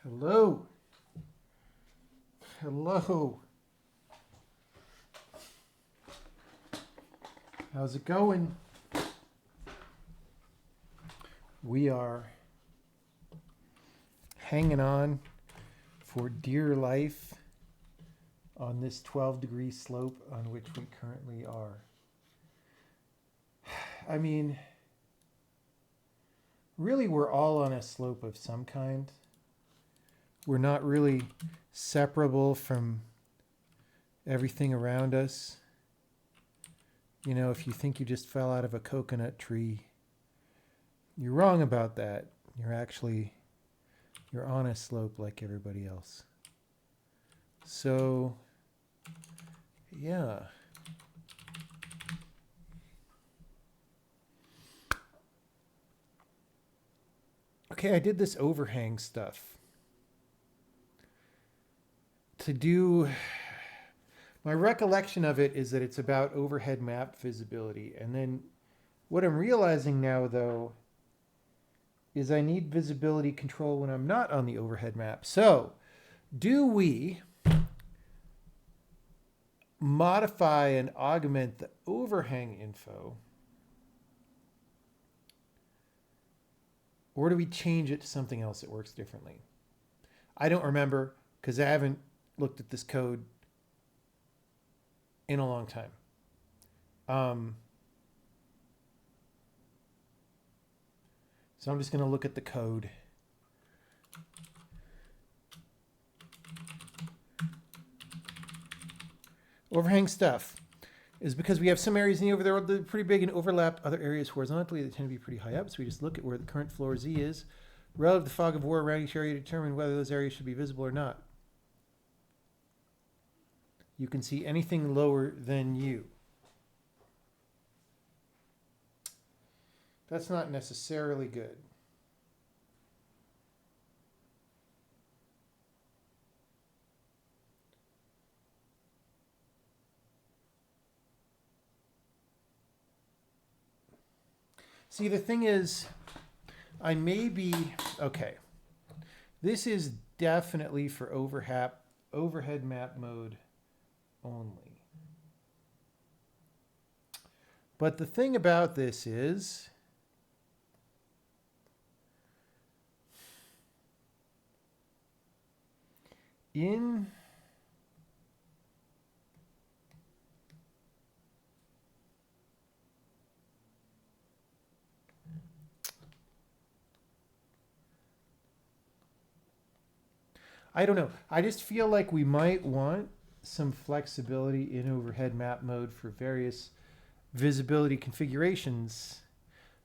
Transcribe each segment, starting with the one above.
Hello. Hello. How's it going? We are hanging on for dear life on this 12-degree slope on which we currently are. I mean, really, we're all on a slope of some kind. We're not really separable from everything around us. You know, if you think you just fell out of a coconut tree, you're wrong about that. You're on a slope like everybody else. So, yeah. Okay, I did this overhang stuff. My recollection of it is that it's about overhead map visibility. And then what I'm realizing now, though, is I need visibility control when I'm not on the overhead map. So do we modify and augment the overhang info, or do we change it to something else that works differently? I don't remember because I haven't looked at this code in a long time. So I'm just going to look at the code. Overhang stuff is because we have some areas in the over there that are pretty big and overlap other areas horizontally that tend to be pretty high up. So we just look at where the current floor Z is relative to the fog of war around each area to determine whether those areas should be visible or not. You can see anything lower than U. That's not necessarily good. See, the thing is, I may be, okay. This is definitely for overhead map mode only. But the thing about this is, I don't know. I just feel like we might want some flexibility in overhead map mode for various visibility configurations.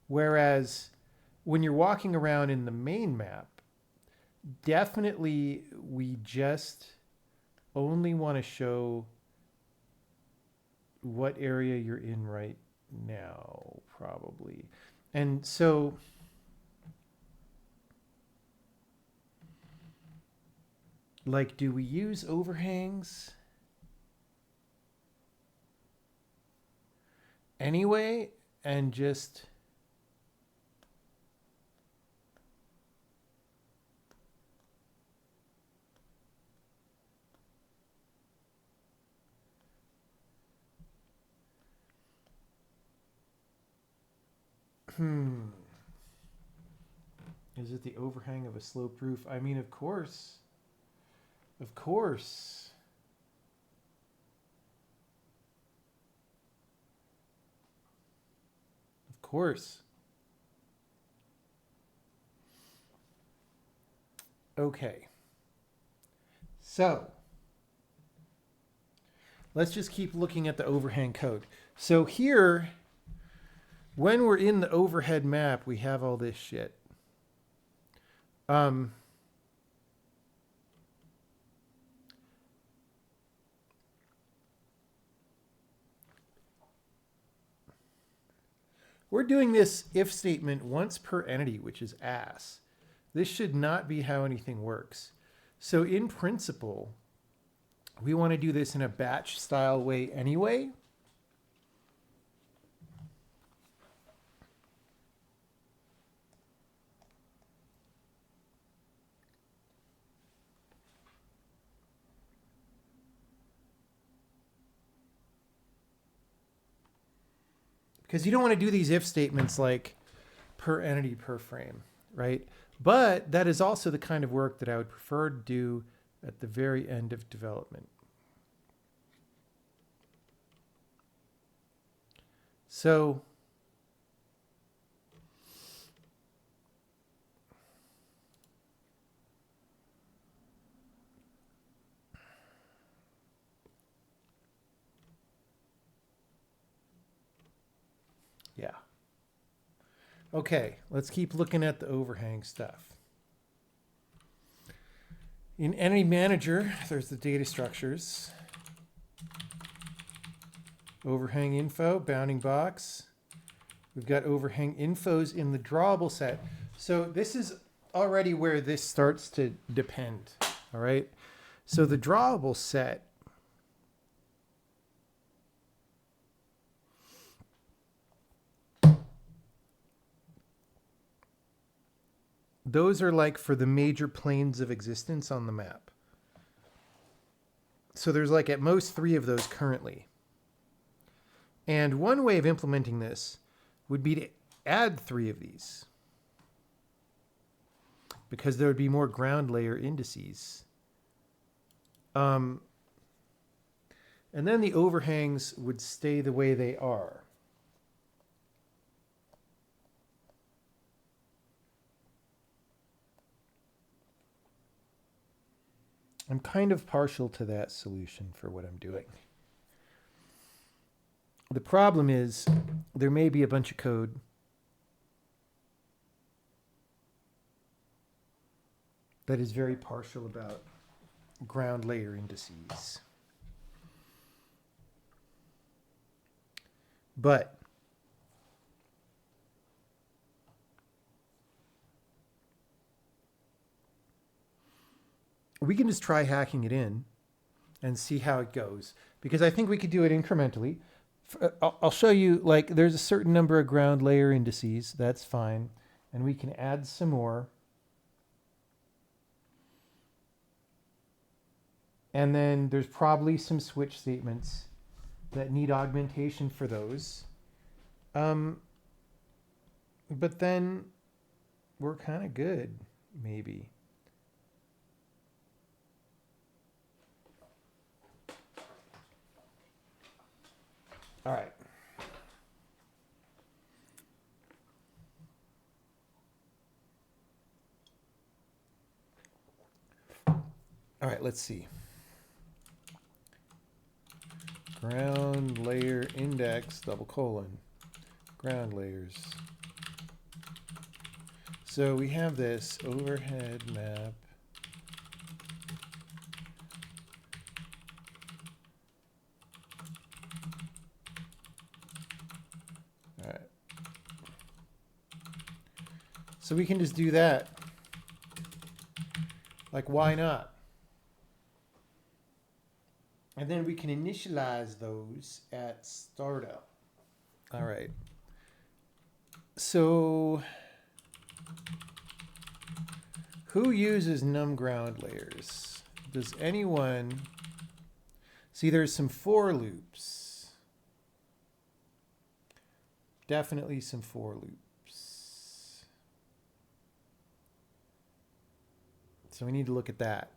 Whereas when you're walking around in the main map, definitely we just only want to show what area you're in right now, probably. And so like, do we use overhangs anyway and just is it the overhang of a sloped roof? I mean, of course. Of course. Of course. Okay. So let's just keep looking at the overhang code. So here, when we're in the overhead map, we have all this shit. We're doing this if statement once per entity, which is ass. This should not be how anything works. So in principle, we want to do this in a batch style way anyway. because you don't want to do these if statements like per entity per frame, right? But that is also the kind of work that I would prefer to do at the very end of development. So yeah. Okay, let's keep looking at the overhang stuff. In Entity Manager, there's the data structures. Overhang info, bounding box. We've got overhang infos in the drawable set. So this is already where this starts to depend, all right? So the drawable set, those are like for the major planes of existence on the map. So there's like at most 3 of those currently. And one way of implementing this would be to add 3 of these, because there would be more ground layer indices. And then the overhangs would stay the way they are. I'm kind of partial to that solution for what I'm doing. The problem is there may be a bunch of code that is very partial about ground layer indices. But we can just try hacking it in and see how it goes, because I think we could do it incrementally. I'll show you, like, there's a certain number of ground layer indices. That's fine. And we can add some more. And then there's probably some switch statements that need augmentation for those. But then we're kind of good, maybe. All right. All right, let's see. Ground layer index, double colon, ground layers. So we have this overhead map. All right. So we can just do that. Like, why not? And then we can initialize those at startup. All right. So who uses num ground layers? Does anyone see? There's some for loops. Definitely some for loops. So we need to look at that.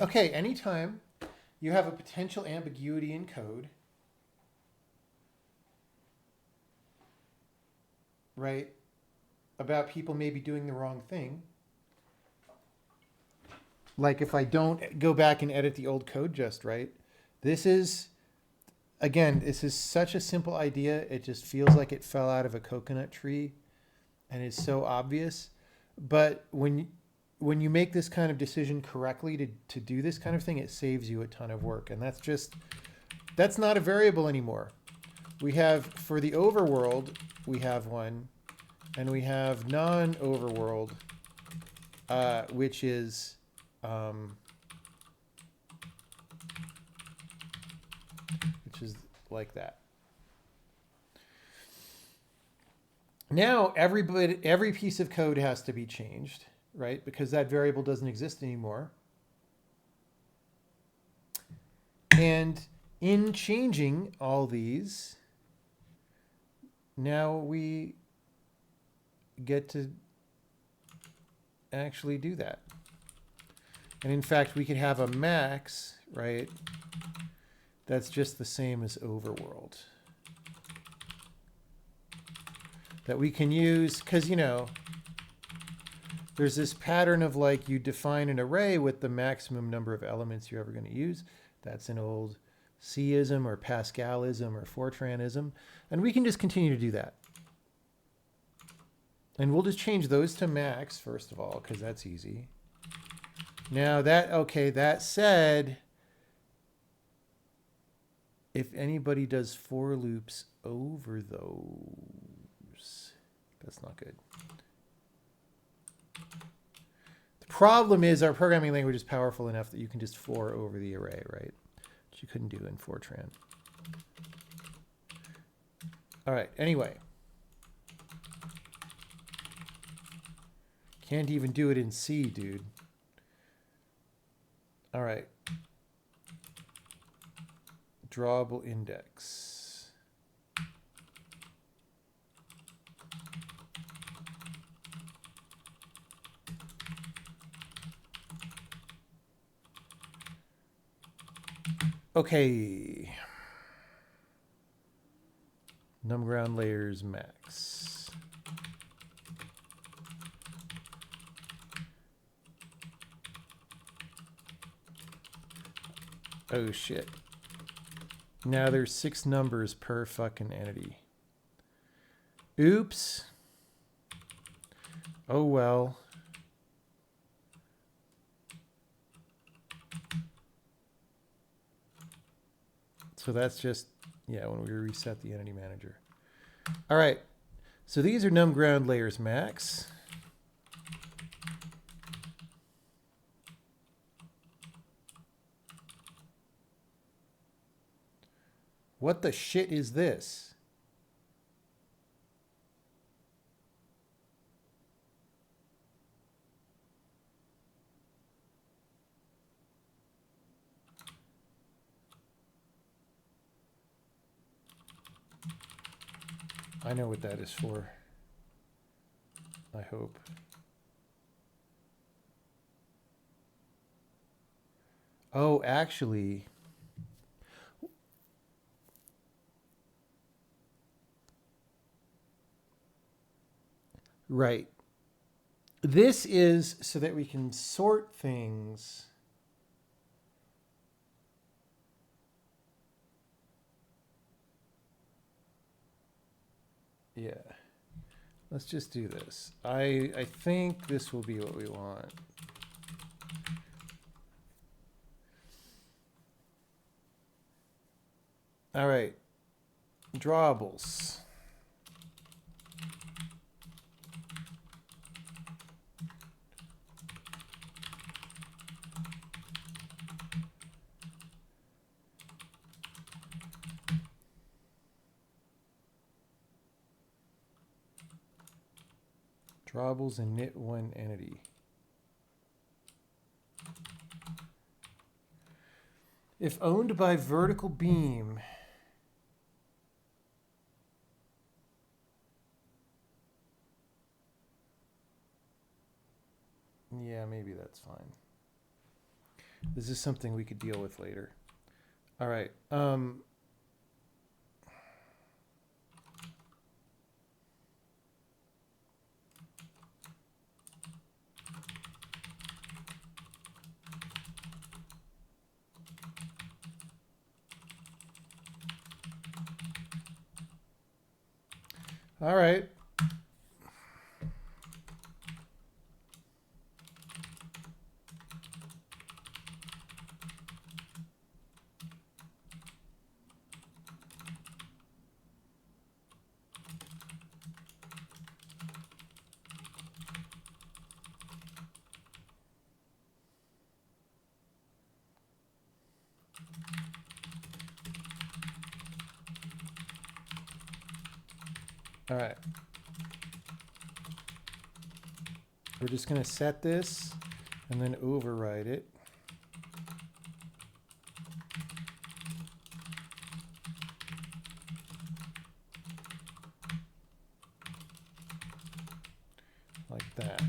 Okay, anytime you have a potential ambiguity in code, right, about people maybe doing the wrong thing, like if I don't go back and edit the old code just right, this is, again, this is such a simple idea, it just feels like it fell out of a coconut tree and is so obvious. But when you make this kind of decision correctly to do this kind of thing, it saves you a ton of work. And that's not a variable anymore. We have, for the overworld, we have one, and we have non-overworld, which is like that. Now every piece of code has to be changed, right? Because that variable doesn't exist anymore. And in changing all these, now we get to actually do that. And in fact, we could have a max, right? That's just the same as overworld. That we can use, because, you know, there's this pattern of like you define an array with the maximum number of elements you're ever going to use. That's an old C'ism or Pascalism or Fortranism. And we can just continue to do that. And we'll just change those to max, first of all, because that's easy. Now that, okay, that said, if anybody does for loops over those, that's not good. The problem is our programming language is powerful enough that you can just for over the array, right? Which you couldn't do in Fortran. All right, anyway. Can't even do it in C, dude. All right. Drawable index. Okay. Num ground layers max. Oh shit. Now there's 6 numbers per fucking entity. Oops. Oh well. So that's just, yeah, when we reset the entity manager. All right. So these are num ground layers max. What the shit is this? I know what that is for. I hope. Oh, actually. Right. This is so that we can sort things. Yeah. Let's just do this. I think this will be what we want. All right. Drawables. Drawables init one entity. If owned by vertical beam, yeah, maybe that's fine. This is something we could deal with later. All right. All right. All right. We're just going to set this and then override it. Like that.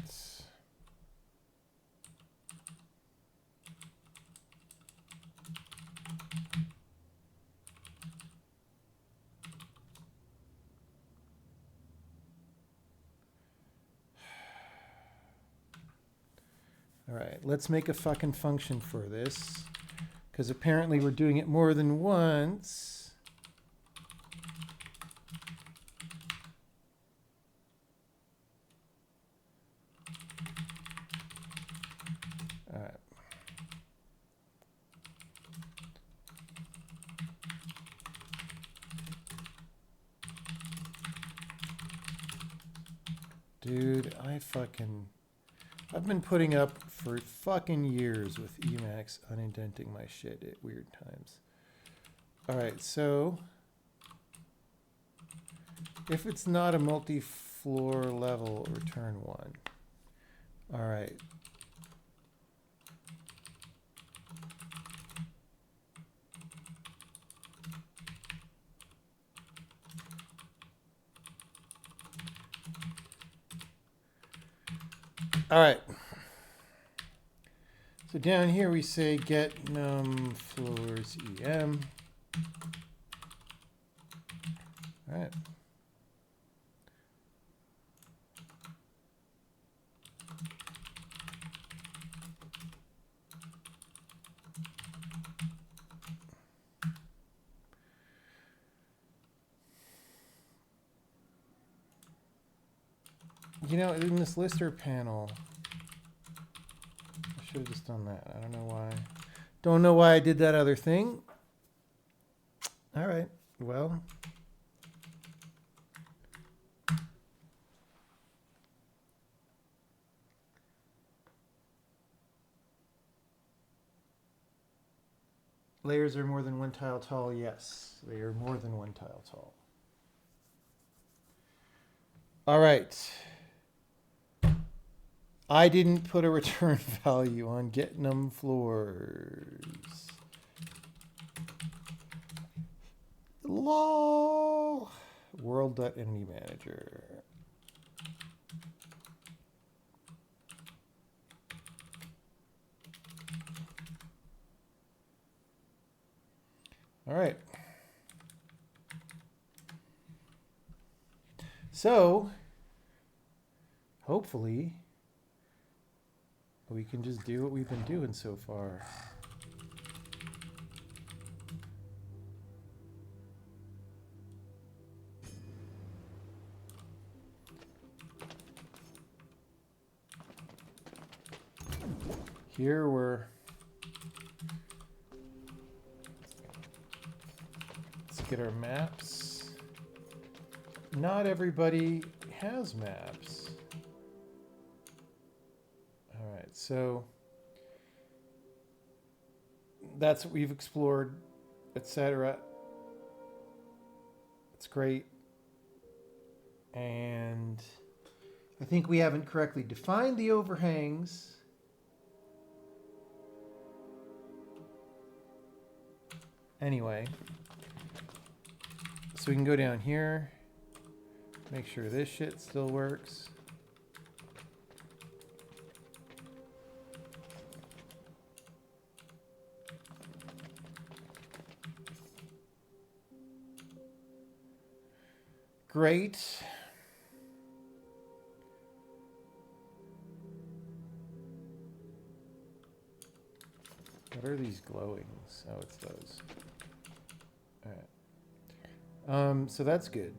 All right, let's make a fucking function for this, because apparently we're doing it more than once. All right. Dude, I've been putting up for fucking years with Emacs unindenting my shit at weird times. All right, so if it's not a multi-floor level, return 1. All right. All right. So down here we say get num floors em. All right. You know, in this lister panel, I should have just done that. I don't know why. Don't know why I did that other thing. All right, well. Layers are more than 1 tile tall. Yes, they are more than 1 tile tall. All right. I didn't put a return value on get num floors. Lol. World.EntityManager. All right. So, hopefully, we can just do what we've been doing so far. Here let's get our maps. Not everybody has maps. All right, so that's what we've explored, etc. It's great. And I think we haven't correctly defined the overhangs. Anyway, so we can go down here, make sure this shit still works. Great. What are these glowings? Oh, it's those. All right. So that's good.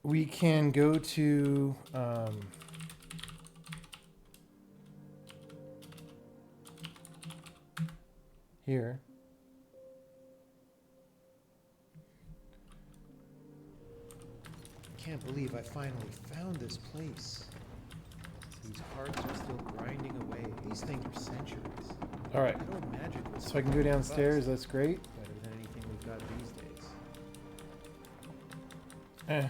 We can go to here. I can't believe I finally found this place. These cards are still grinding away. These things are centuries. All right. I don't imagine. So I can go downstairs. That's great. Better than anything we've got these days. The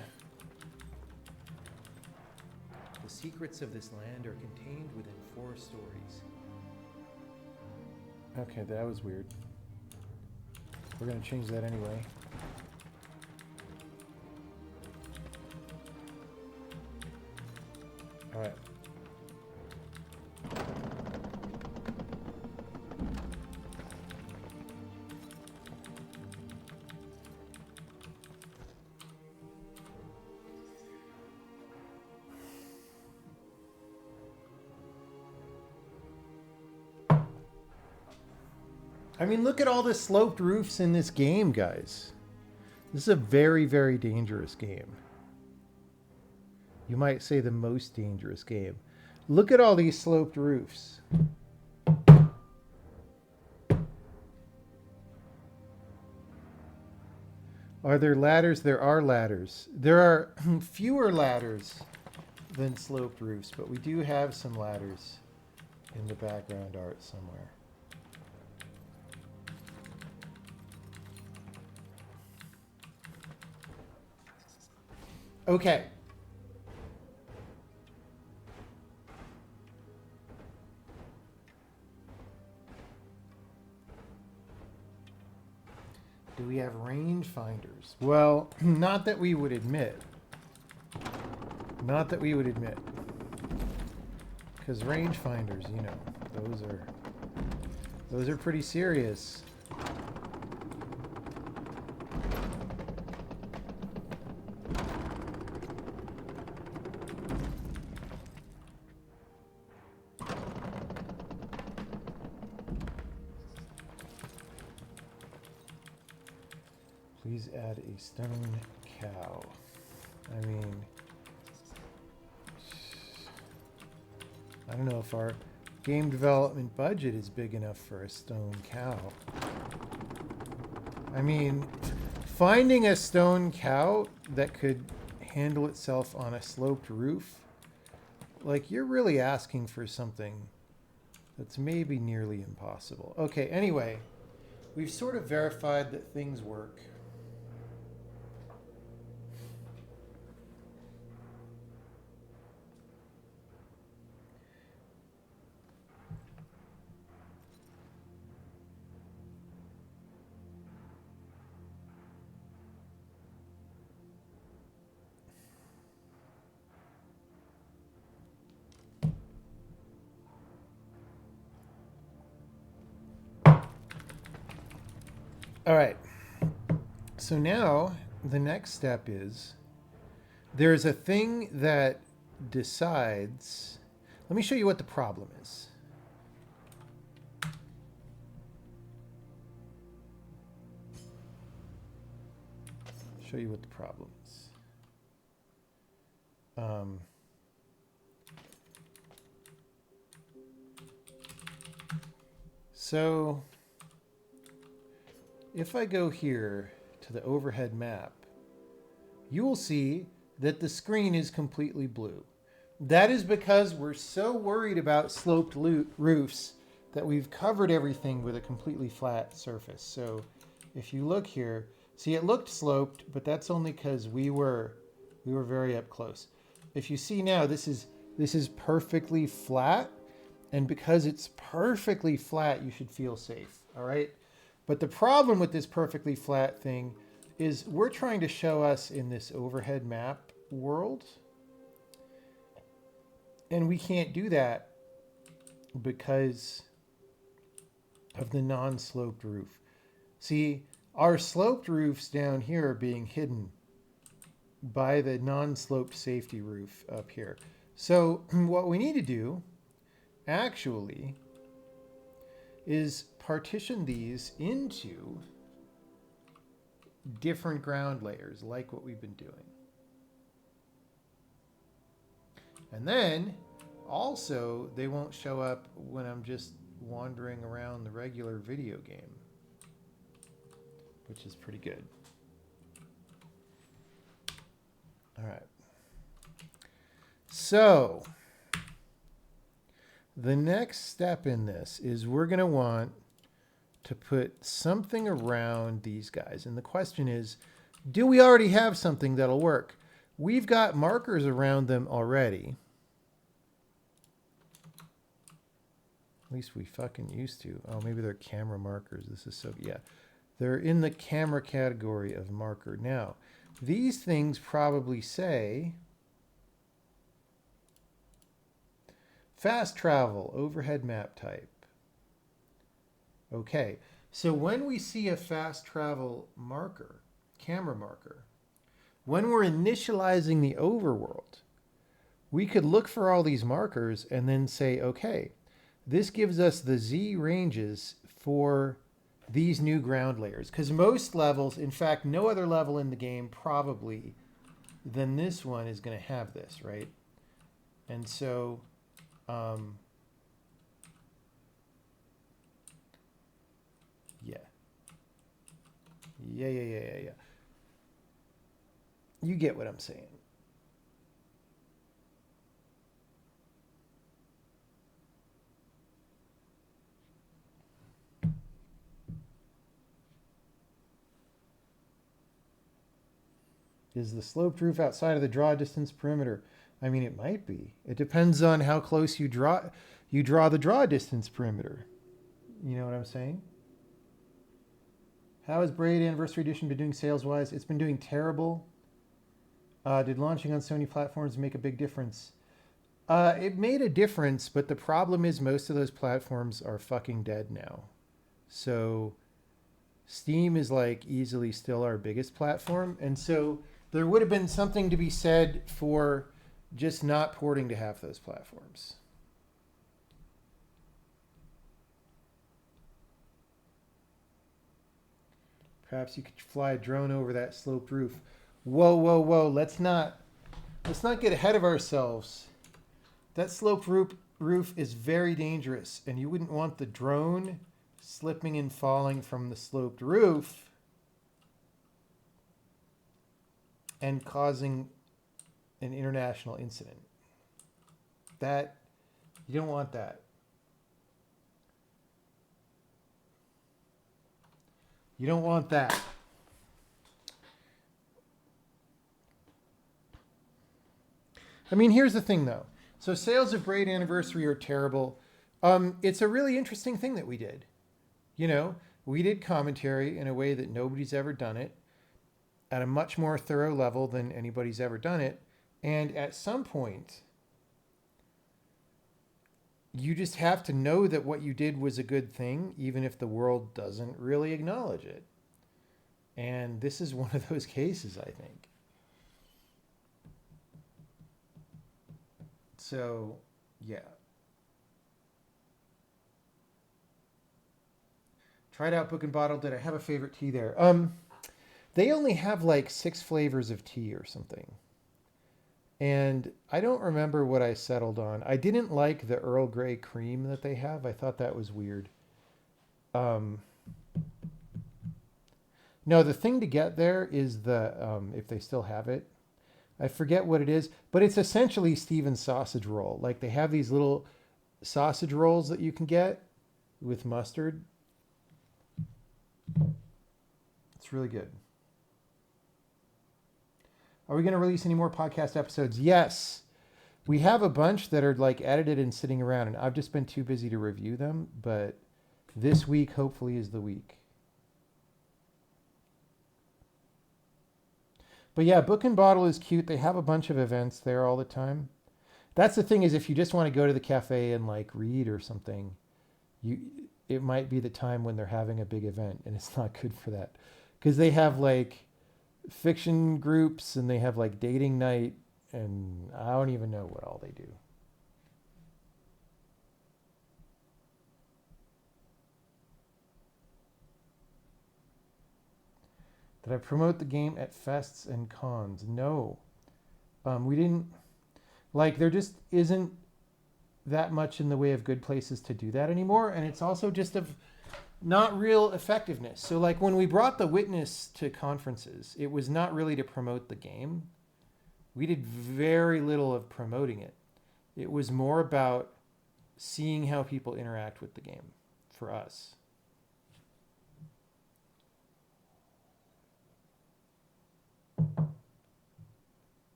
secrets of this land are contained within 4 stories. Okay, that was weird. We're going to change that anyway. All right. I mean, look at all the sloped roofs in this game, guys. This is a very, very dangerous game. You might say the most dangerous game. Look at all these sloped roofs. Are there ladders? There are ladders. There are fewer ladders than sloped roofs, but we do have some ladders in the background art somewhere. Okay. Do we have rangefinders? Well, not that we would admit. Not that we would admit. Because rangefinders, you know, those are pretty serious. Please add a stone cow. I mean, I don't know if our game development budget is big enough for a stone cow. I mean, finding a stone cow that could handle itself on a sloped roof, like, you're really asking for something that's maybe nearly impossible. Okay, anyway, we've sort of verified that things work. All right. So now the next step is there's a thing that decides. Let me show you what the problem is. Show you what the problem is. So if I go here to the overhead map, you will see that the screen is completely blue. That is because we're so worried about sloped roofs that we've covered everything with a completely flat surface. So if you look here, see, it looked sloped, but that's only because we were very up close. If you see now, this is perfectly flat, and because it's perfectly flat, you should feel safe. All right. But the problem with this perfectly flat thing is we're trying to show us in this overhead map world. And we can't do that because of the non-sloped roof. See, our sloped roofs down here are being hidden by the non-sloped safety roof up here. So what we need to do actually is partition these into different ground layers, like what we've been doing. And then also they won't show up when I'm just wandering around the regular video game, which is pretty good. All right. So the next step in this is we're going to want to put something around these guys. And the question is, Do we already have something that'll work? We've got markers around them already. At least we fucking used to. Oh, maybe they're camera markers. This is so, yeah. They're in the camera category of marker. Now, these things probably say fast travel, overhead map type. Okay, so when we see a fast travel marker, camera marker, when we're initializing the overworld, we could look for all these markers and then say, okay, this gives us the Z ranges for these new ground layers. Because most levels, in fact, no other level in the game probably than this one is going to have this, right? And so, yeah. Yeah. You get what I'm saying. Is the sloped roof outside of the draw distance perimeter? I mean, it might be. It depends on how close you draw the draw distance perimeter. You know what I'm saying? How has Braid Anniversary Edition been doing sales-wise? It's been doing terrible. Did launching on Sony platforms make a big difference? It made a difference, but the problem is most of those platforms are fucking dead now. So Steam is like easily still our biggest platform. And so there would have been something to be said for just not porting to half those platforms. Perhaps you could fly a drone over that sloped roof. Whoa. Let's not get ahead of ourselves. That sloped roof is very dangerous, and you wouldn't want the drone slipping and falling from the sloped roof and causing an international incident. That, you don't want that. You don't want that. I mean, here's the thing, though. So sales of Braid Anniversary are terrible. It's a really interesting thing that we did. You know, we did commentary in a way that nobody's ever done it, at a much more thorough level than anybody's ever done it. And at some point, you just have to know that what you did was a good thing, even if the world doesn't really acknowledge it. And this is one of those cases, I think. So, yeah. Tried out Book and Bottle. Did I have a favorite tea there? They only have like 6 flavors of tea or something. And I don't remember what I settled on. I didn't like the Earl Grey cream that they have. I thought that was weird. No, the thing to get there is the, if they still have it, I forget what it is, but it's essentially Steven's sausage roll. Like they have these little sausage rolls that you can get with mustard. It's really good. Are we going to release any more podcast episodes? Yes. We have a bunch that are like edited and sitting around, and I've just been too busy to review them, but this week hopefully is the week. But yeah, Book and Bottle is cute. They have a bunch of events there all the time. That's the thing, is if you just want to go to the cafe and like read or something, it might be the time when they're having a big event, and it's not good for that. Because they have like fiction groups and they have like dating night, and I don't even know what all they do. Did I promote the game at fests and cons? No. We didn't. Like, there just isn't that much in the way of good places to do that anymore, and it's also just of not real effectiveness. So like when we brought The Witness to conferences, it was not really to promote the game. We did very little of promoting it. It was more about seeing how people interact with the game for us.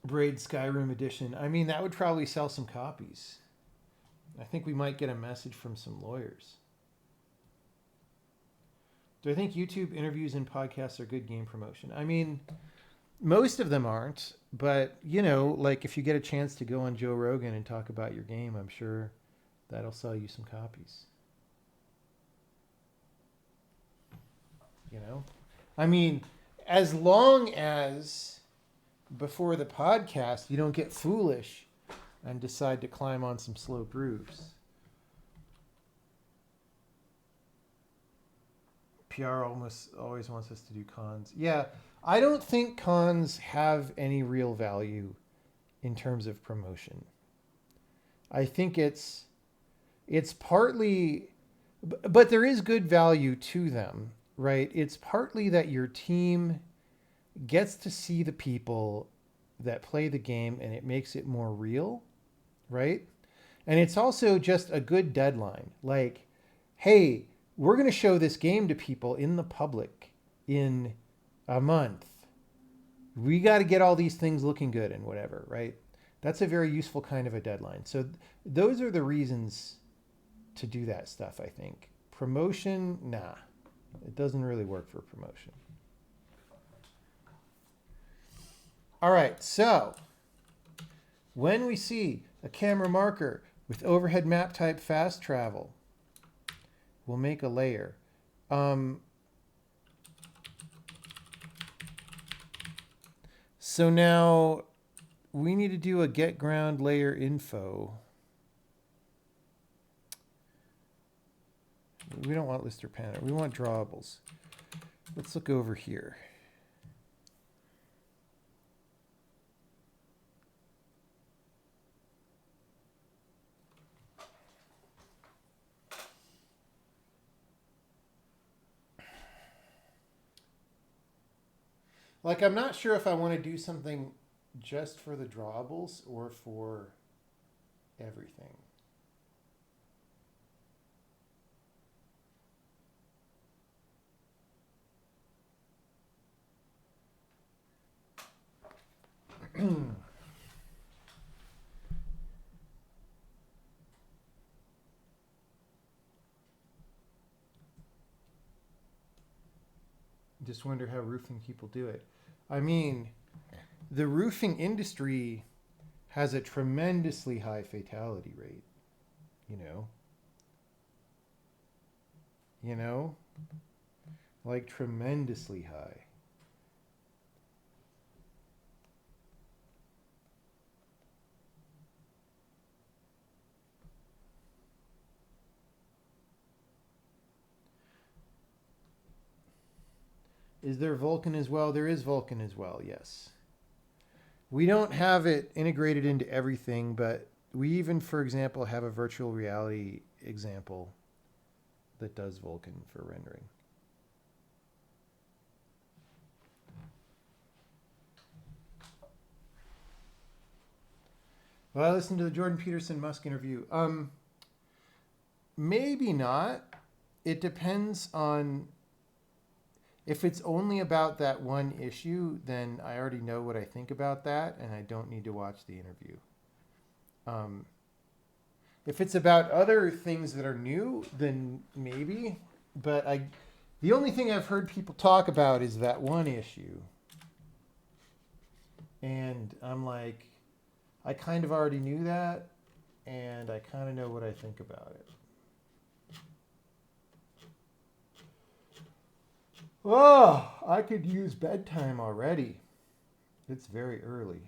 Braid Skyrim edition. I mean, that would probably sell some copies. I think we might get a message from some lawyers. Do I think YouTube interviews and podcasts are good game promotion? I mean, most of them aren't, but you know, like if you get a chance to go on Joe Rogan and talk about your game, I'm sure that'll sell you some copies. You know? I mean, as long as before the podcast you don't get foolish and decide to climb on some sloped roofs. PR almost always wants us to do cons. Yeah, I don't think cons have any real value in terms of promotion. I think it's partly, but there is good value to them, right? It's partly that your team gets to see the people that play the game and it makes it more real, right? And it's also just a good deadline. Like, hey, we're going to show this game to people in the public in a month. We got to get all these things looking good and whatever, right? That's a very useful kind of a deadline. So those are the reasons to do that stuff, I think. Promotion, nah. It doesn't really work for promotion. All right, so when we see a camera marker with overhead map type fast travel, we'll make a layer. So now we need to do a get ground layer info. We don't want lister panel. We want drawables. Let's look over here. Like, I'm not sure if I want to do something just for the drawables or for everything. Just wonder how roofing people do it. I mean, the roofing industry has a tremendously high fatality rate, you know? You know? Like tremendously high. Is there Vulkan as well? There is Vulkan as well, yes. We don't have it integrated into everything, but we even, for example, have a virtual reality example that does Vulkan for rendering. Well, I listened to the Jordan Peterson Musk interview. Maybe not. It depends on. If it's only about that one issue, then I already know what I think about that, and I don't need to watch the interview. If it's about other things that are new, then maybe. But the only thing I've heard people talk about is that one issue. And I'm like, I kind of already knew that, and I kind of know what I think about it. Oh, I could use bedtime already. It's very early.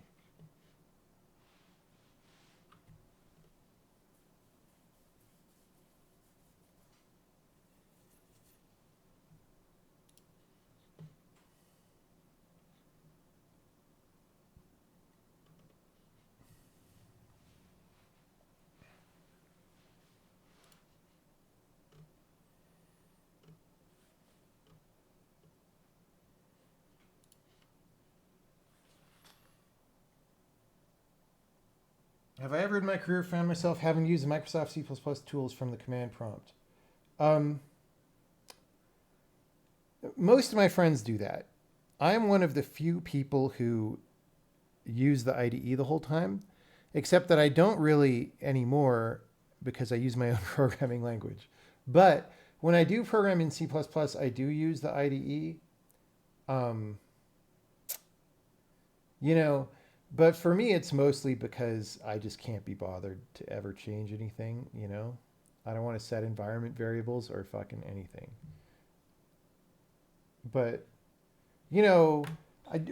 Have I ever in my career found myself having used the Microsoft C++ tools from the command prompt? Most of my friends do that. I'm one of the few people who use the IDE the whole time, except that I don't really anymore because I use my own programming language. But when I do program in C++, I do use the IDE. You know, but for me, it's mostly because I just can't be bothered to ever change anything, you know? I don't want to set environment variables or fucking anything. But, you know,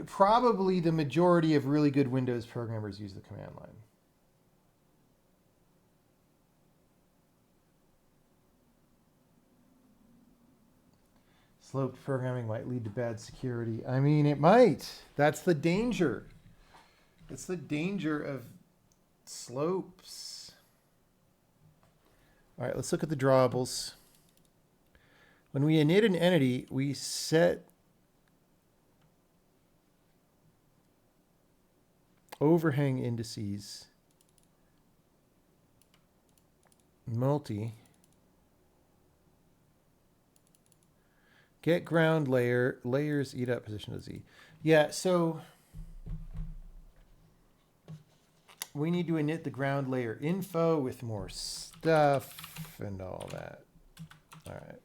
probably the majority of really good Windows programmers use the command line. Sloped programming might lead to bad security. I mean, it might. That's the danger. It's the danger of slopes. All right, let's look at the drawables. When we init an entity, we set overhang indices, multi, get ground layer, layers eat up position of Z. Yeah, so we need to init the ground layer info with more stuff and all that. All right.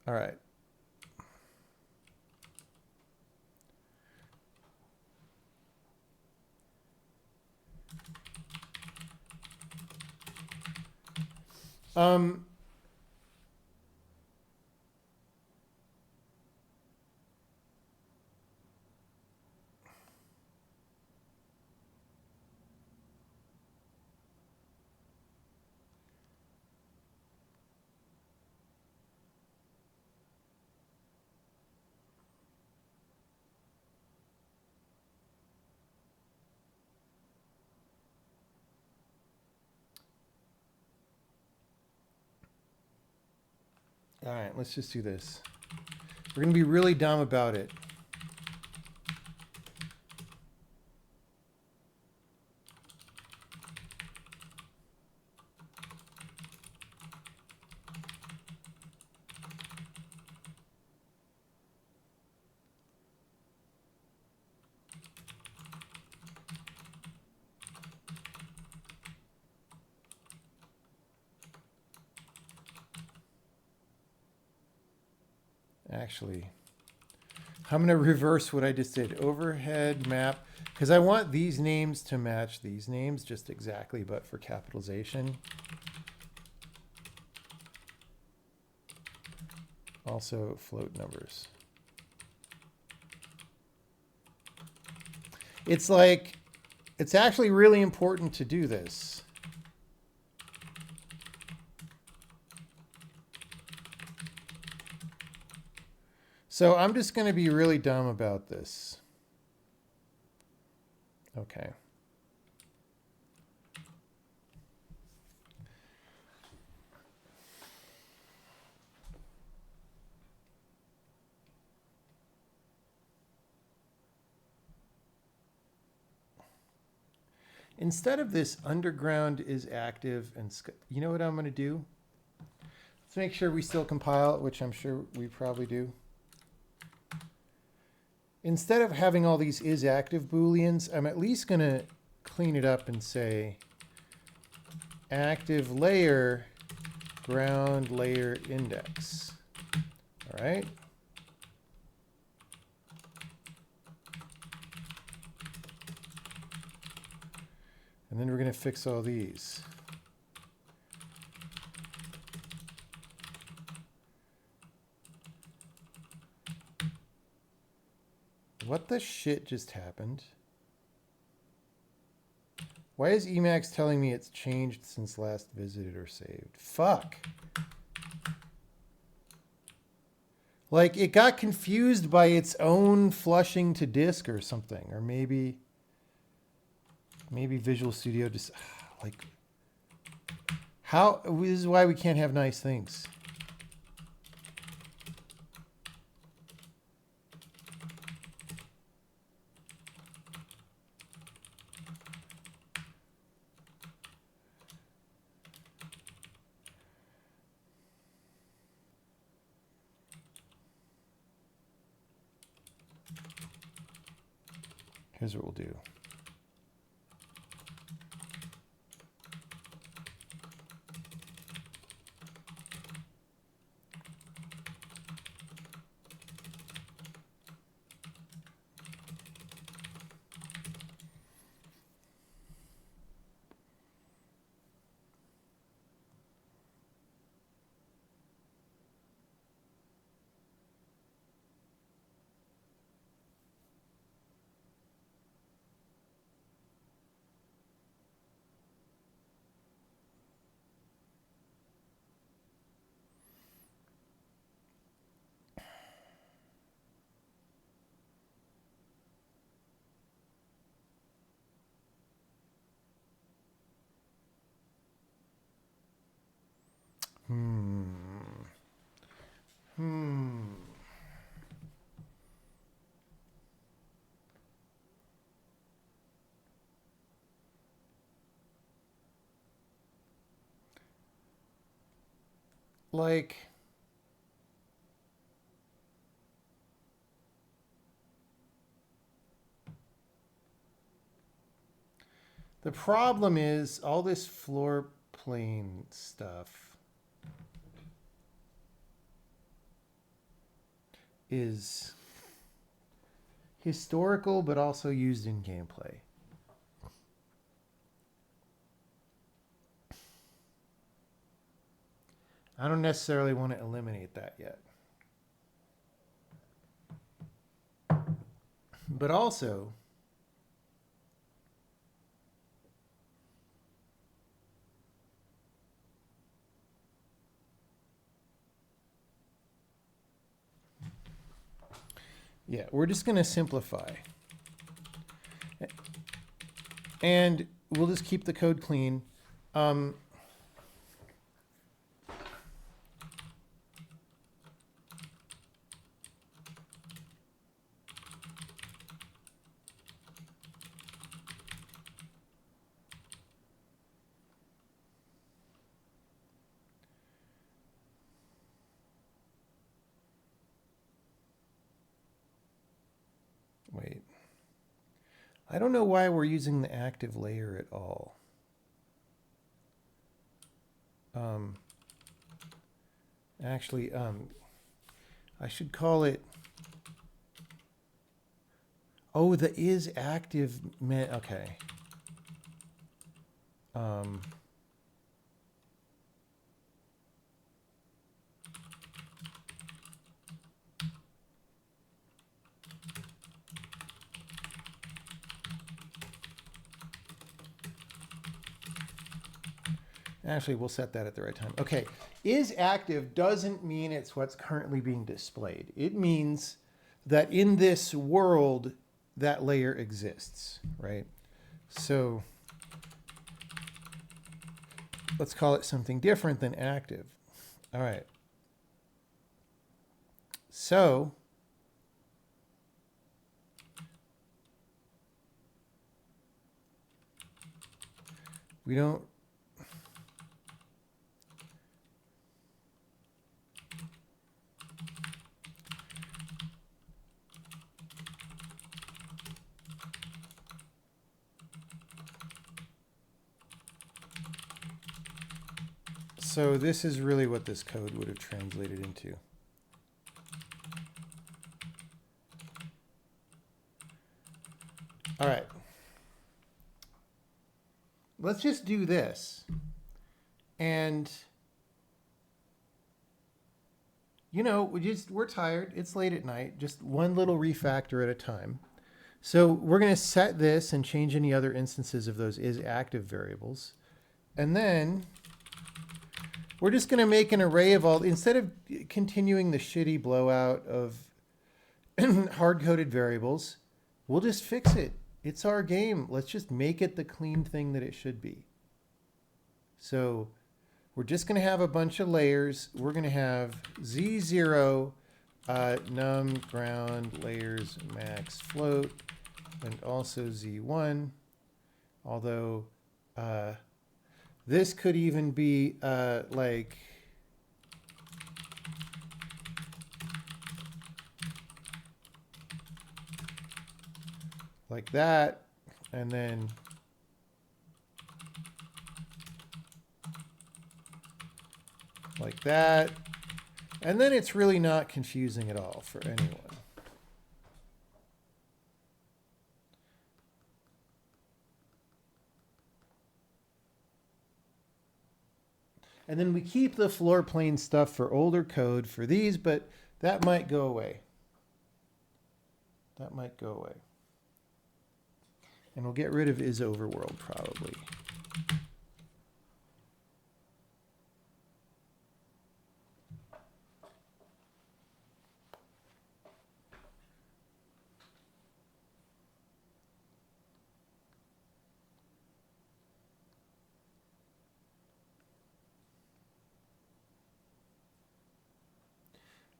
All right. All right, let's just do this. We're going to be really dumb about it. Actually, I'm going to reverse what I just did. Overhead map, because I want these names to match these names just exactly, but for capitalization. Also float numbers. It's like, it's actually really important to do this. So I'm just going to be really dumb about this. Okay. Instead of this underground is active and you know what I'm going to do? Let's make sure we still compile it, which I'm sure we probably do. Instead of having all these is active Booleans, I'm at least going to clean it up and say active layer, ground layer index. All right. And then we're going to fix all these. What the shit just happened? Why is Emacs telling me it's changed since last visited or saved? Fuck. Like it got confused by its own flushing to disk or something. Or maybe Visual Studio just like how this is why we can't have nice things. Here's what we'll do. Like, the problem is all this floor plane stuff is historical, but also used in gameplay. I don't necessarily want to eliminate that yet. But also, yeah, we're just going to simplify. And we'll just keep the code clean. Wait. I don't know why we're using the active layer at all. Actually, I should call it. Oh, the is active. Okay. Actually, we'll set that at the right time. Okay, is active doesn't mean it's what's currently being displayed. It means that in this world, that layer exists, right? So let's call it something different than active. All right. So we don't. So this is really what this code would have translated into. All right. Let's just do this. And, you know, we're tired. It's late at night. Just one little refactor at a time. So we're going to set this and change any other instances of those is active variables. And then we're just going to make an array of all, instead of continuing the shitty blowout of hard-coded variables, we'll just fix it. It's our game. Let's just make it the clean thing that it should be. So we're just going to have a bunch of layers. We're going to have Z0, num ground layers max float, and also Z1. Although this could even be like like that, and then like that. And then it's really not confusing at all for anyone. And then we keep the floor plane stuff for older code for these, but that might go away. That might go away. And we'll get rid of is overworld probably.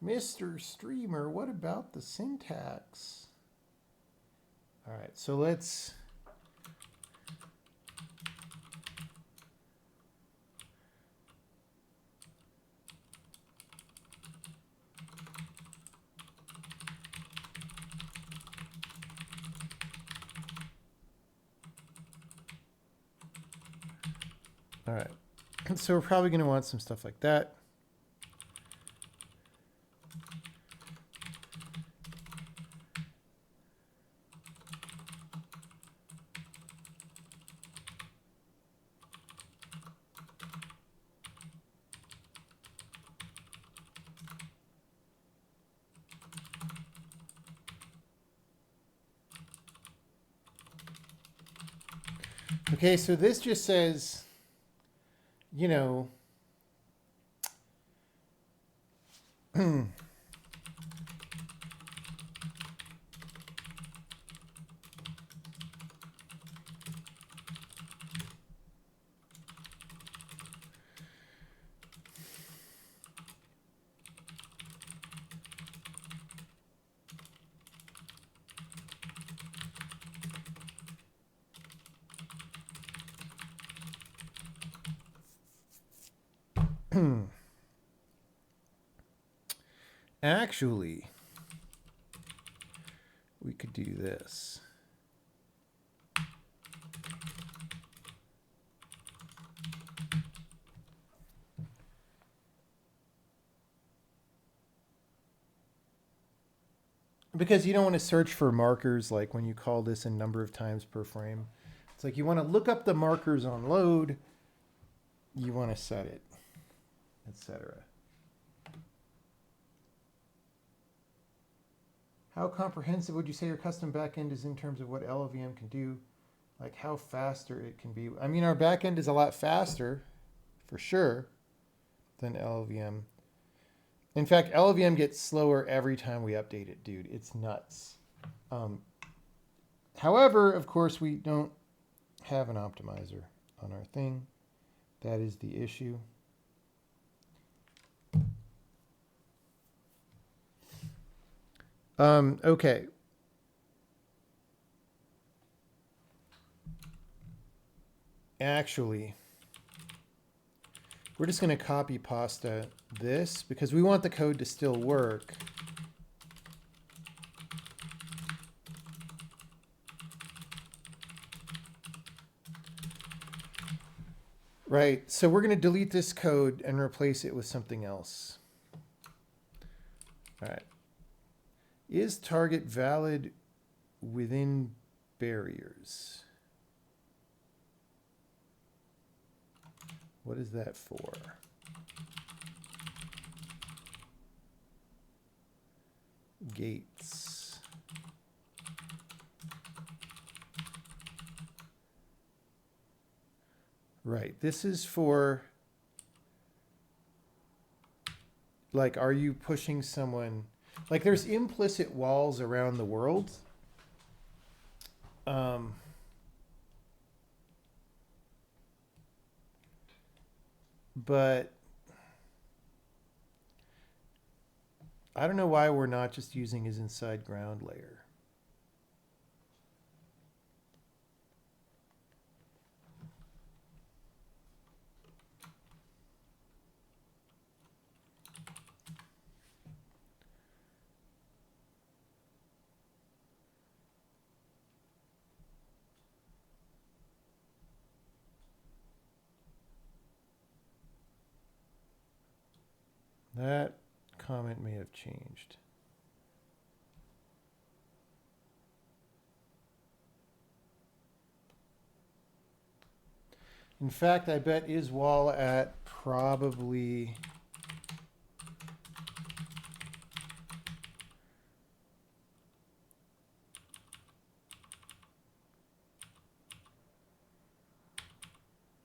Mr. Streamer, what about the syntax? All right, so let's all right. So we're probably going to want some stuff like that. Okay, so this just says, you know, actually, we could do this. Because you don't want to search for markers like when you call this a number of times per frame. It's like you want to look up the markers on load, you want to set it, etc. How comprehensive would you say your custom backend is in terms of what LLVM can do? Like how faster it can be? I mean, our backend is a lot faster, for sure, than LLVM. In fact, LLVM gets slower every time we update it, dude. It's nuts. However, of course, we don't have an optimizer on our thing. That is the issue. Okay. Actually, we're just going to copy pasta this because we want the code to still work. Right, so we're going to delete this code and replace it with something else. All right. Is target valid within barriers? What is that for? Gates. Right, this is for, like, are you pushing someone? Like, there's implicit walls around the world. But I don't know why we're not just using his inside ground layer. That comment may have changed. In fact, I bet is wall at probably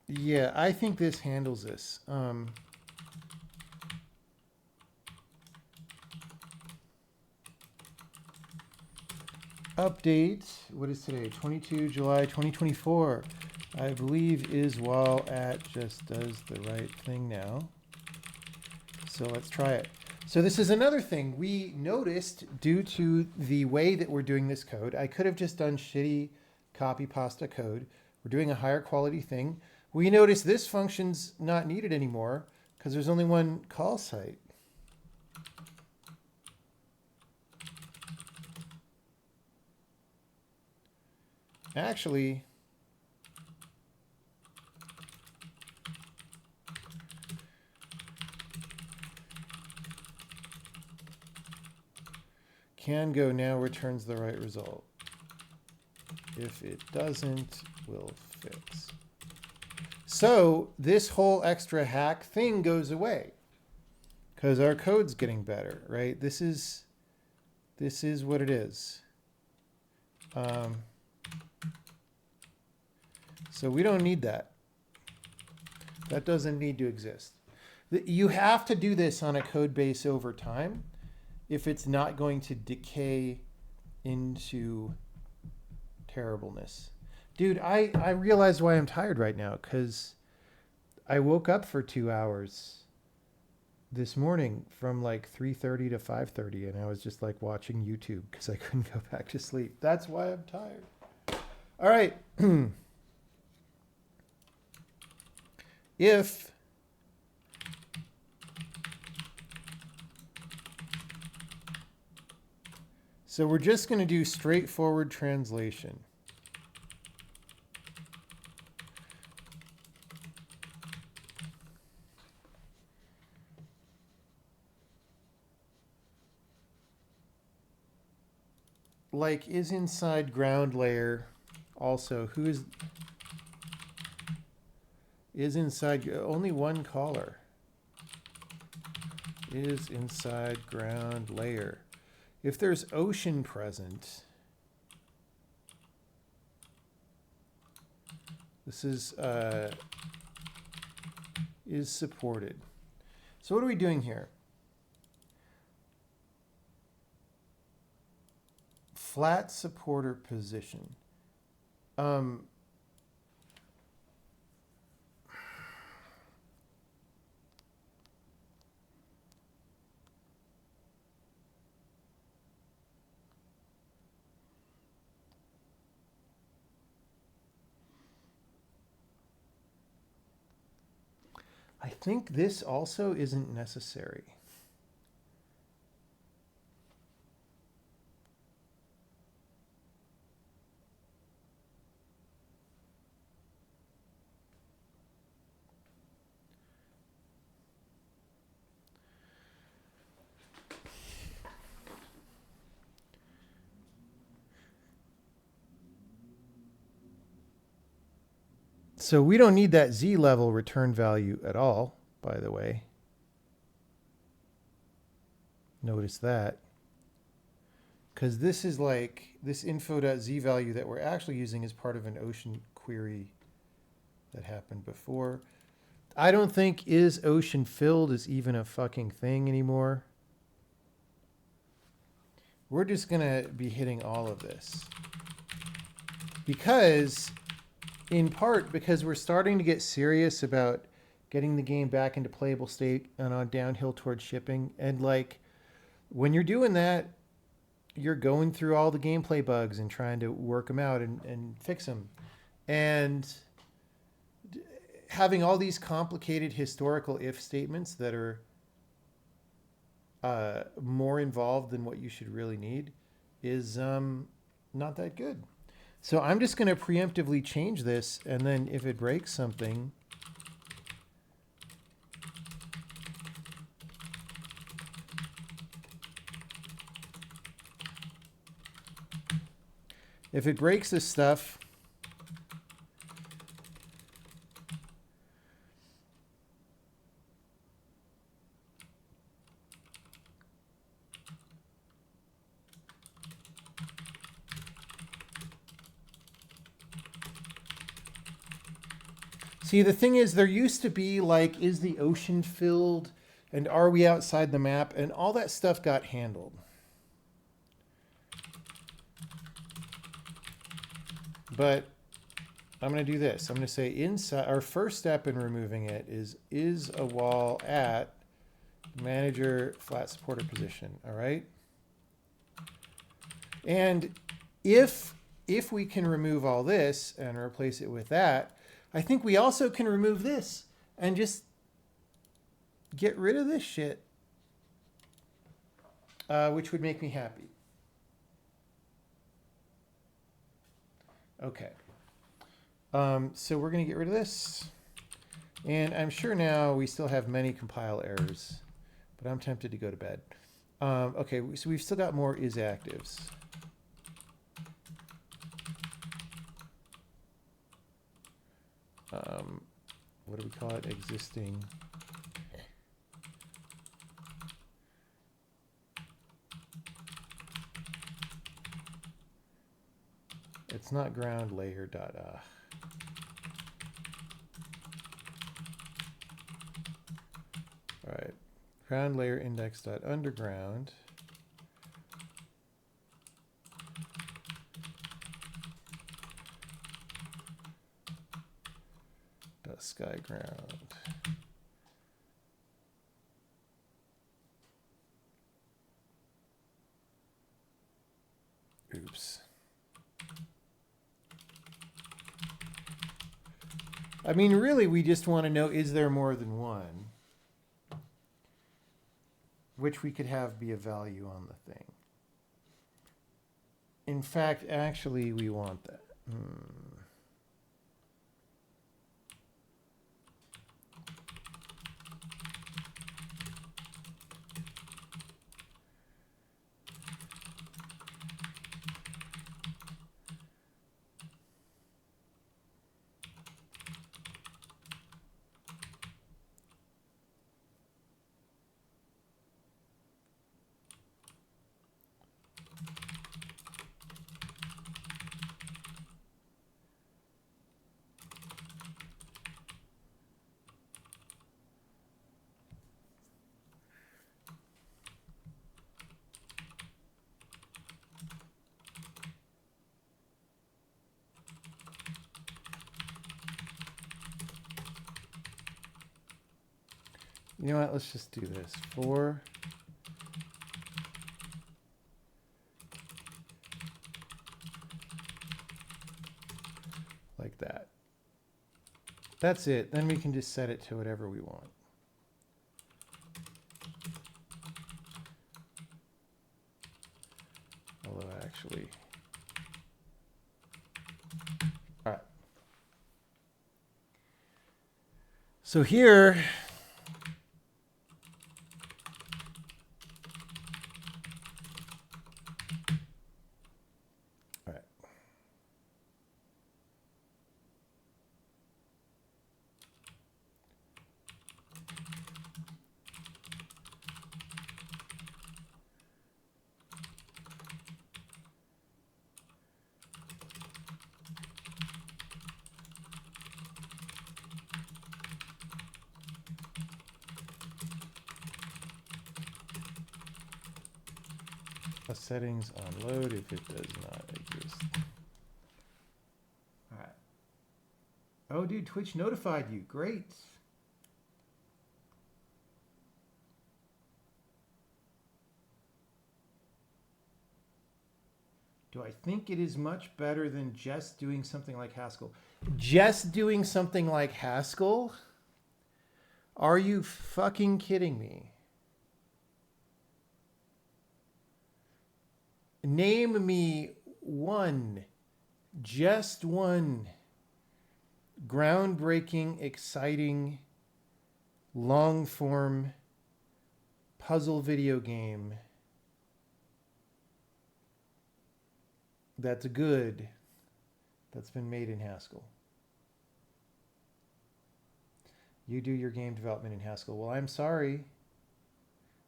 yeah, I think this handles this. Update, what is today? 22 July 2024. I believe is while at just does the right thing now. So let's try it. So this is another thing we noticed due to the way that we're doing this code. I could have just done shitty copy pasta code. We're doing a higher quality thing. We noticed this function's not needed anymore because there's only one call site. Actually, can go now returns the right result. If it doesn't, we'll fix. So this whole extra hack thing goes away because our code's getting better, right? This is what it is. So we don't need that. That doesn't need to exist. You have to do this on a code base over time if it's not going to decay into terribleness. Dude, I realized why I'm tired right now, because I woke up for 2 hours this morning from like 3:30 to 5:30, and I was just like watching YouTube because I couldn't go back to sleep. That's why I'm tired. All right. If so, we're just going to do straightforward translation. Like is inside ground layer also. Who is inside? Only one caller is inside ground layer. If there's ocean present, this is supported. So what are we doing here? Flat supporter position. I think this also isn't necessary. So we don't need that Z level return value at all, by the way. Notice that. Because this is like, this info.z value that we're actually using is part of an ocean query that happened before. I don't think is ocean filled is even a fucking thing anymore. We're just going to be hitting all of this. Because, in part, because we're starting to get serious about getting the game back into playable state and on downhill towards shipping. And like, when you're doing that, you're going through all the gameplay bugs and trying to work them out and fix them. And having all these complicated historical if statements that are more involved than what you should really need is not that good. So I'm just going to preemptively change this, and then if it breaks something, If it breaks this stuff, see, the thing is, there used to be like, is the ocean filled? And are we outside the map? And all that stuff got handled. But I'm going to do this. I'm going to say inside, our first step in removing it is a wall at manager flat supporter position. All right. And if we can remove all this and replace it with that, I think we also can remove this and just get rid of this shit, which would make me happy. Okay. So we're going to get rid of this. And I'm sure now we still have many compile errors, but I'm tempted to go to bed. Okay, so we've still got more is actives. What do we call it? Existing. It's not ground layer dot. All right, ground layer index dot underground. Dot sky ground. Oops. I mean, really, we just want to know, is there more than one? Which we could have be a value on the thing. In fact, actually, we want that. You know what? Let's just do this. For like that. That's it. Then we can just set it to whatever we want. Although actually, all right. So here, all right. Settings on load if it does not exist. All right. Oh, dude, Twitch notified you. Great. Do I think it is much better than just doing something like Haskell? Just doing something like Haskell? Are you fucking kidding me? Name me one, just one groundbreaking, exciting, long-form puzzle video game that's good that's been made in Haskell. You do your game development in Haskell. Well, I'm sorry.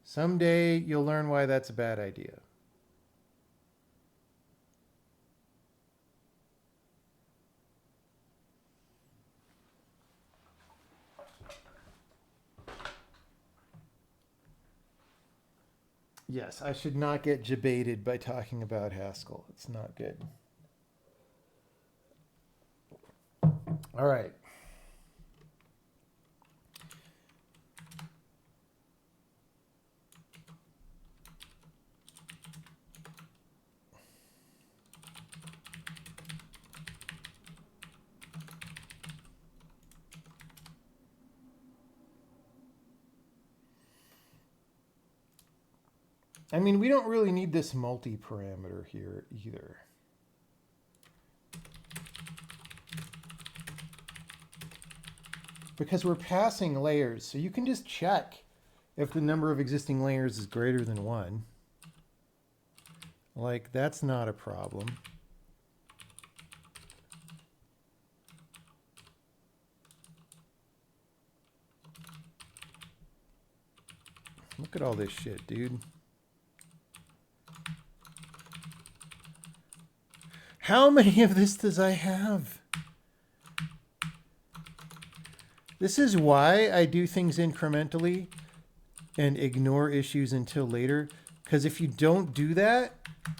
Someday you'll learn why that's a bad idea. Yes, I should not get debated by talking about Haskell. It's not good. All right. I mean, we don't really need this multi-parameter here either. Because we're passing layers, so you can just check if the number of existing layers is greater than 1. Like, that's not a problem. Look at all this shit, dude. How many of this does I have? This is why I do things incrementally and ignore issues until later. Because if you don't do that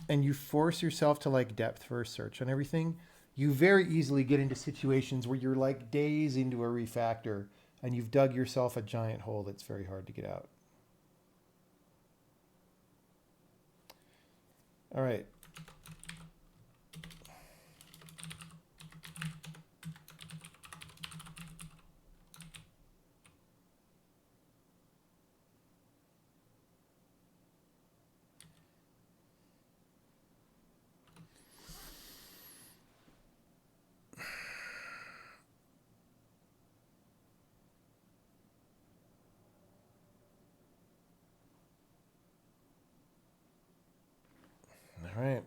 and you force yourself to like depth first search on everything, you very easily get into situations where you're like days into a refactor and you've dug yourself a giant hole that's very hard to get out. All right. All right.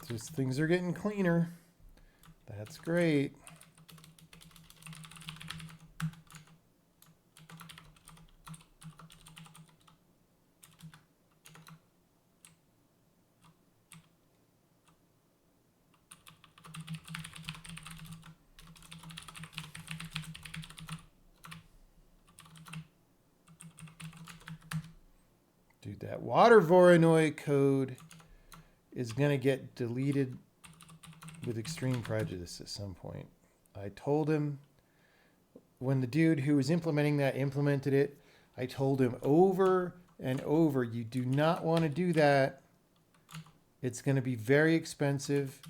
Just things are getting cleaner. That's great. Dude, that water Voronoi code is going to get deleted with extreme prejudice at some point. I told him when the dude who was implementing that implemented it, I told him over and over, you do not want to do that. It's going to be very expensive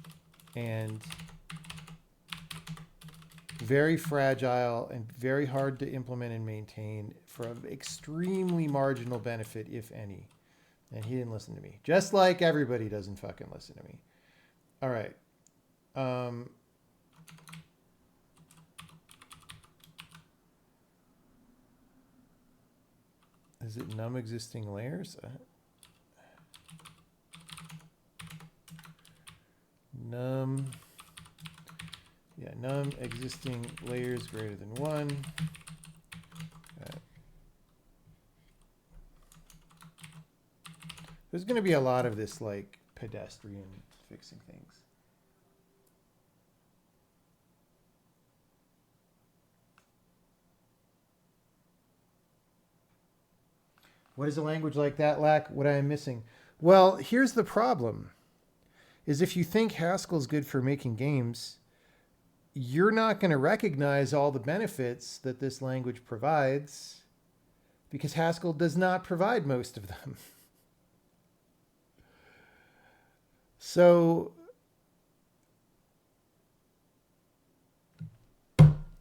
and very fragile and very hard to implement and maintain for an extremely marginal benefit, if any. And he didn't listen to me. Just like everybody doesn't fucking listen to me. All right. Is it num existing layers? Num existing layers greater than 1. There's going to be a lot of this like pedestrian fixing things. What does a language like that lack? What I am missing? Well, here's the problem. Is if you think Haskell's good for making games, you're not going to recognize all the benefits that this language provides because Haskell does not provide most of them. So,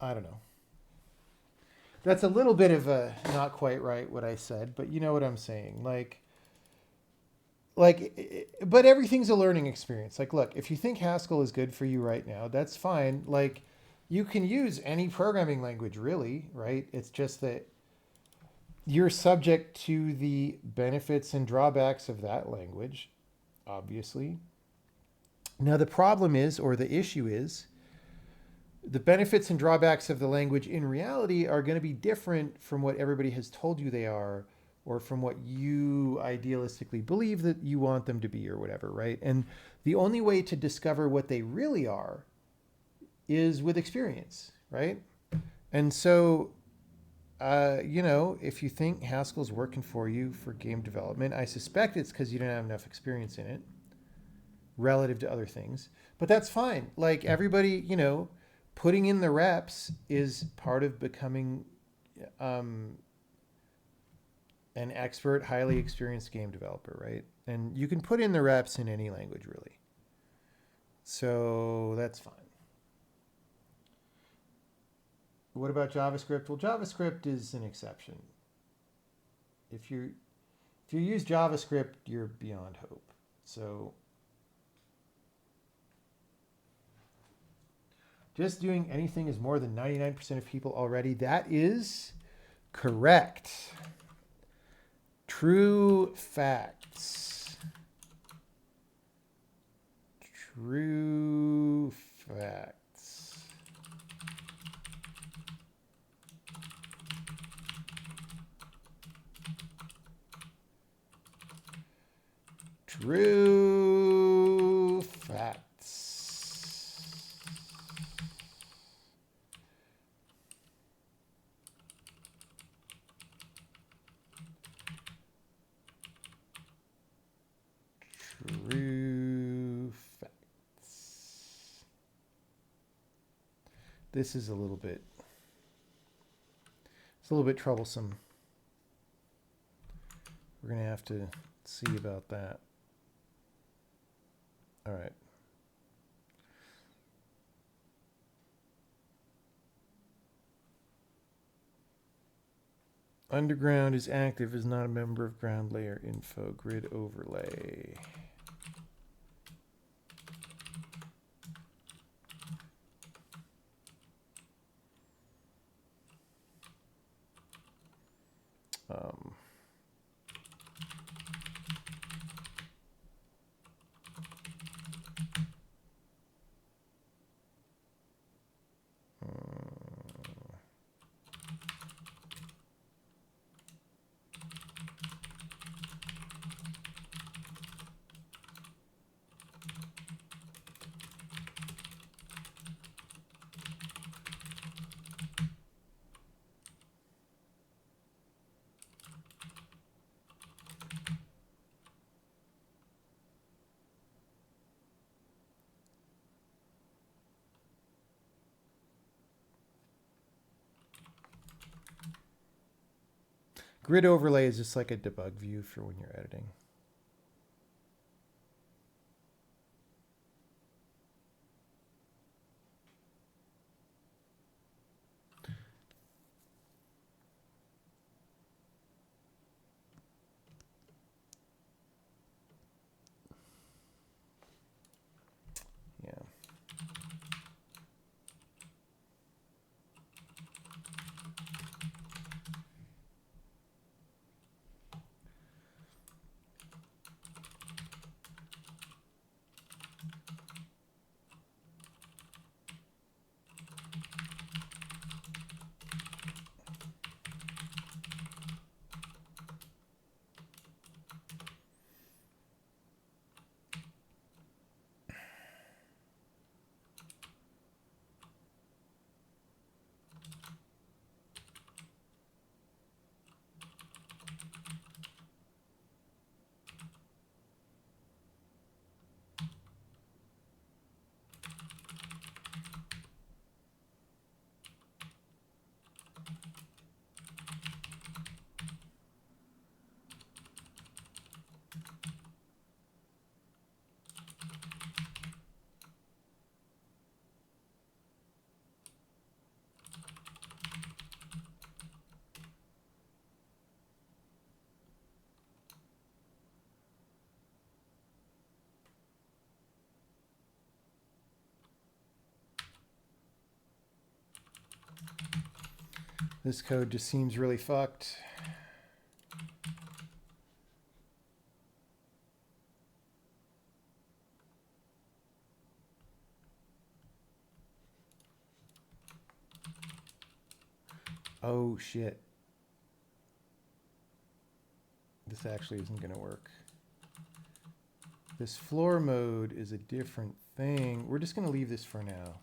I don't know. That's a little bit of a not quite right what I said, but you know what I'm saying. Like, like, but everything's a learning experience. Like, look, if you think Haskell is good for you right now, that's fine. Like, you can use any programming language, really, right? It's just that you're subject to the benefits and drawbacks of that language, obviously. Now, the problem is, or the issue is, the benefits and drawbacks of the language in reality are going to be different from what everybody has told you they are, or from what you idealistically believe that you want them to be, or whatever, right? And the only way to discover what they really are is with experience, right? And so, if you think Haskell's working for you for game development, I suspect it's because you don't have enough experience in it relative to other things. But that's fine. Like, everybody, putting in the reps is part of becoming an expert, highly experienced game developer, right? And you can put in the reps in any language, really. So that's fine. What about JavaScript? Well, JavaScript is an exception. If you use JavaScript, you're beyond hope. So just doing anything is more than 99% of people already. That is correct. True facts. True facts. True facts. True facts. This is a little bit, it's a little bit troublesome. We're going to have to see about that. All right. Underground is active, is not a member of ground layer info grid overlay. Grid overlay is just like a debug view for when you're editing. Yeah. This code just seems really fucked. Oh shit. This actually isn't going to work. This floor mode is a different thing. We're just going to leave this for now.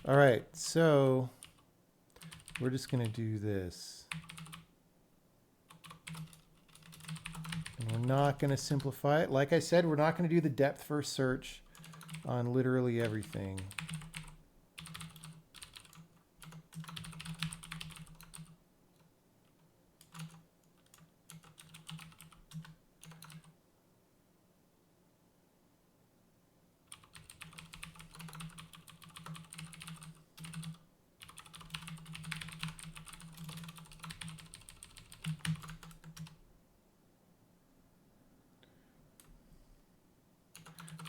All right, so we're just going to do this. And we're not going to simplify it. Like I said, we're not going to do the depth first search on literally everything.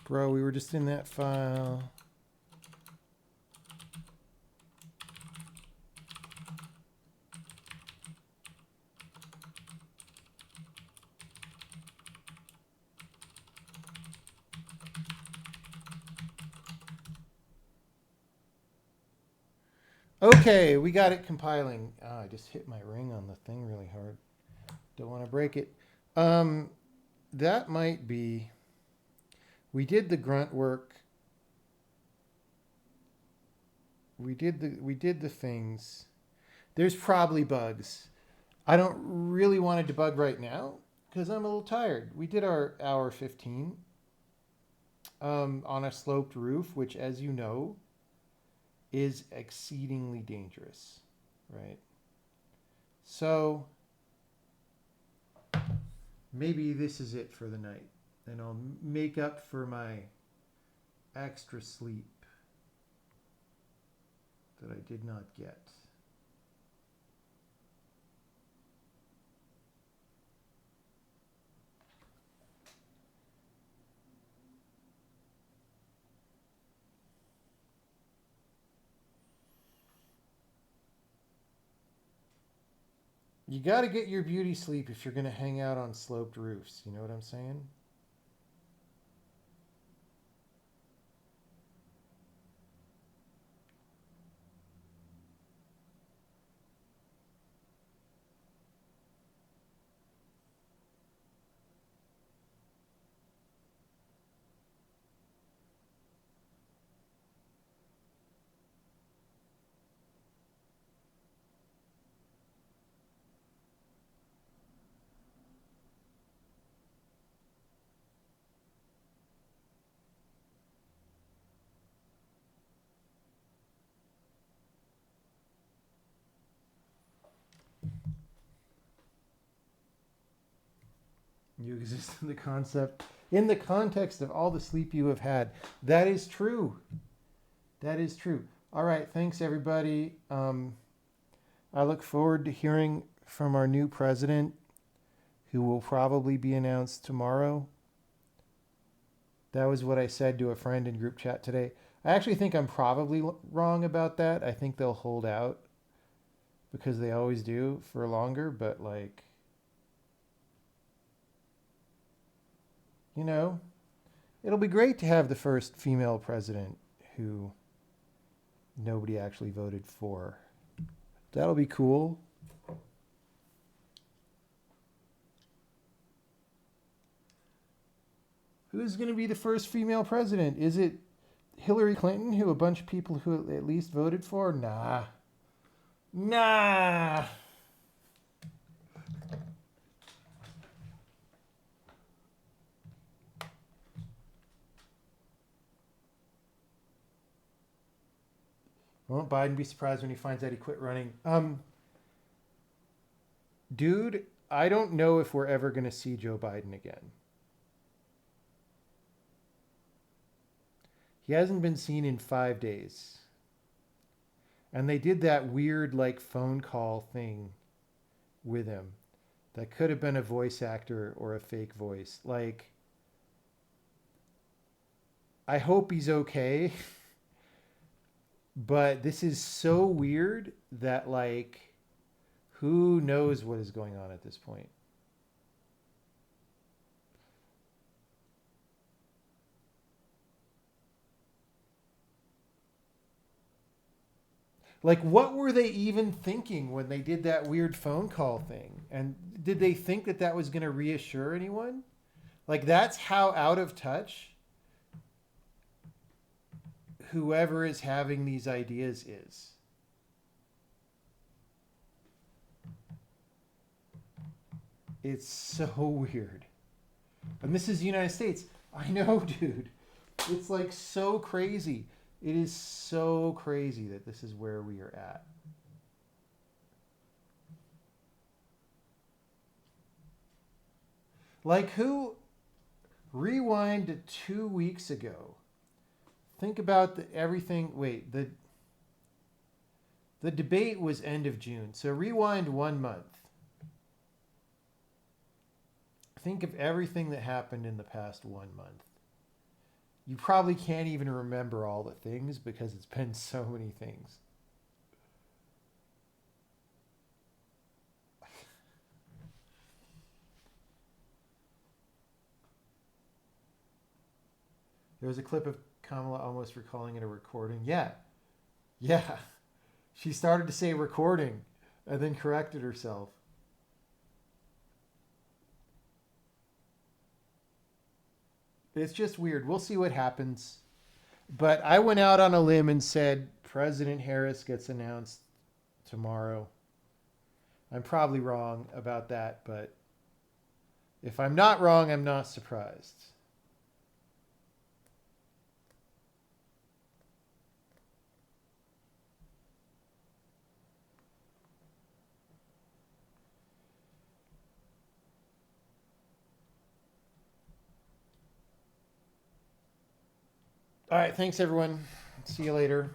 Bro, we were just in that file. Okay, we got it compiling. Oh, I just hit my ring on the thing really hard. Don't want to break it. That might be... We did the grunt work. We did the things. There's probably bugs. I don't really want to debug right now because I'm a little tired. We did our hour 15 on a sloped roof, which, as you know, is exceedingly dangerous, right? So maybe this is it for the night, and I'll make up for my extra sleep that I did not get. You got to get your beauty sleep if you're going to hang out on sloped roofs. You know what I'm saying? You exist in the context of all the sleep you have had. That is true. That is true. All right. Thanks, everybody. I look forward to hearing from our new president, who will probably be announced tomorrow. That was what I said to a friend in group chat today. I actually think I'm probably wrong about that. I think they'll hold out because they always do for longer, but like, you know, it'll be great to have the first female president who nobody actually voted for. That'll be cool. Who's going to be the first female president? Is it Hillary Clinton, who a bunch of people who at least voted for? Nah. Nah. Won't Biden be surprised when he finds out he quit running? Dude, I don't know if we're ever going to see Joe Biden again. He hasn't been seen in 5 days. And they did that weird like phone call thing with him. That could have been a voice actor or a fake voice. Like, I hope he's okay. But this is so weird that, like, who knows what is going on at this point. Like, what were they even thinking when they did that weird phone call thing? And did they think that that was going to reassure anyone? Like, that's how out of touch whoever is having these ideas is. It's so weird. And this is the United States. I know, dude. It's like so crazy. It is so crazy that this is where we are at. Like, who rewind to 2 weeks ago? Think about everything. Wait, the debate was end of June. So rewind 1 month. Think of everything that happened in the past 1 month. You probably can't even remember all the things because it's been so many things. There was a clip of Kamala almost recalling it a recording. Yeah. Yeah. She started to say recording and then corrected herself. It's just weird. We'll see what happens. But I went out on a limb and said President Harris gets announced tomorrow. I'm probably wrong about that, but if I'm not wrong, I'm not surprised. All right, thanks everyone. See you later.